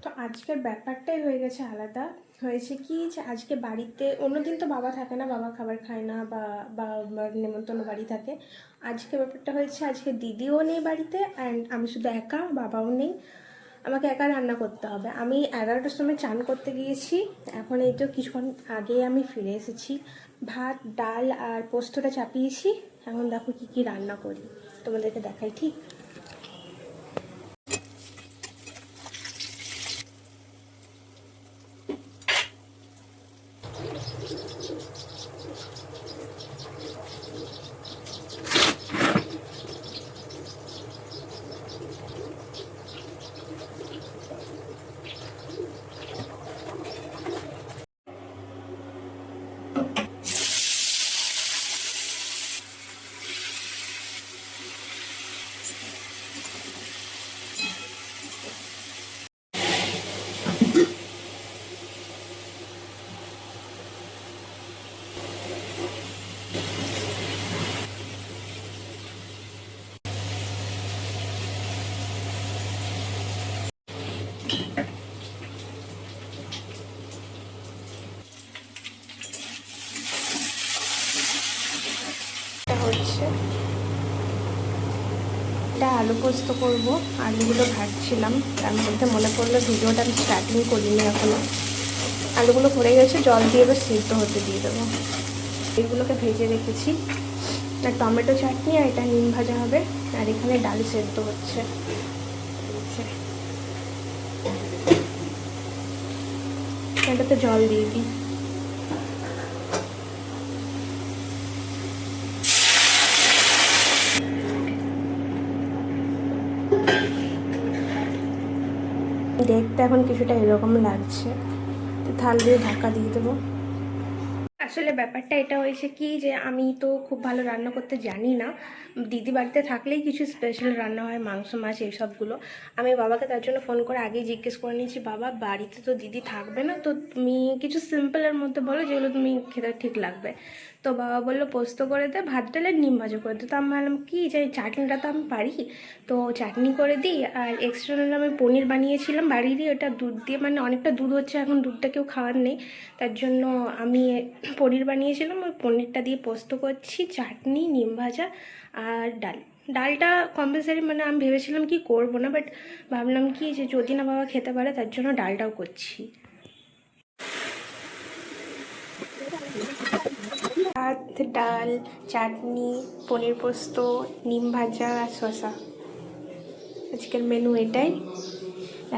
তো আজকের ব্যাপারটাই হয়ে গেছে আলাদা। হয়েছে কি যে আজকে বাড়িতে অন্যদিন তো বাবা থাকে না, বাবা খাবার খায় না বা নেমন্তন্ন বাড়ি থাকে। আজকে ব্যাপারটা হয়েছে, আজকে দিদিও নেই বাড়িতে অ্যান্ড আমি শুধু একা, বাবাও নেই। আমাকে একা রান্না করতে হবে। আমি 11টার সময় চান করতে গিয়েছি, এখন এই তো কিছুক্ষণ আগে আমি ফিরে এসেছি। ভাত, ডাল আর পোস্তটা চাপিয়েছি। এখন দেখো কি কি রান্না করি, তোমাদেরকে দেখাই। ঠিক হচ্ছে, এটা আলু পোস্ত করবো। আলুগুলো ভাজছিলাম, তার মধ্যে মনে পড়লো ভিডিওটা আমি স্টার্টিং করিনি এখনো। আলুগুলো পড়ে গেছে, জল দিয়ে এবার সিদ্ধ হতে দিয়ে দেবো। এগুলোকে ভেজে রেখেছি, আর টমেটো চাটনি, আর এটা নিম ভাজা হবে। আর এখানে ডাল সেদ্ধ হচ্ছে। এটাতে জল দিয়ে দিই। দেখতে এখন কিছুটা এরকম লাগছে, থাল দিয়ে ঢাকা দিয়ে দেবো। আসলে ব্যাপারটা এটা হয়েছে কি যে আমি তো খুব ভালো রান্না করতে জানি না। দিদি বাড়িতে থাকলেই কিছু স্পেশাল রান্না হয়, মাংস মাছ এইসবগুলো। আমি বাবাকে তার জন্য ফোন করে আগেই জিজ্ঞেস করে নিয়েছি, বাবা বাড়িতে তো দিদি থাকবে না, তো তুমি কিছু সিম্পলের মধ্যে বলো যেগুলো তুমি খেতে ঠিক লাগবে। তো বাবা বললো পোস্ত করে দে, ভাত ডালের নিম ভাজা করে দে। তো আমি ভাবলাম কি যে চাটনিটা তো আমি পারি, তো চাটনি করে দিই। আর এক্সট্রা আমি পনির বানিয়েছিলাম বাড়িরই, ওটা দুধ দিয়ে, মানে অনেকটা দুধ হচ্ছে এখন, দুধটা কেউ খাওয়ার নেই, তার জন্য আমি পনির বানিয়েছিলাম। ওই পনিরটা দিয়ে পোস্ত করছি, চাটনি, নিম ভাজা আর ডাল। ডালটা কম্পালসারি, মানে আমি ভেবেছিলাম কি করবো না, বাট ভাবলাম কি যে যদি না বাবা খেতে পারে তার জন্য ডালটাও করছি। ভাত, ডাল, চাটনি, পনির পোস্ত, নিম ভাজা আর শসা, আজকের মেনু এটাই।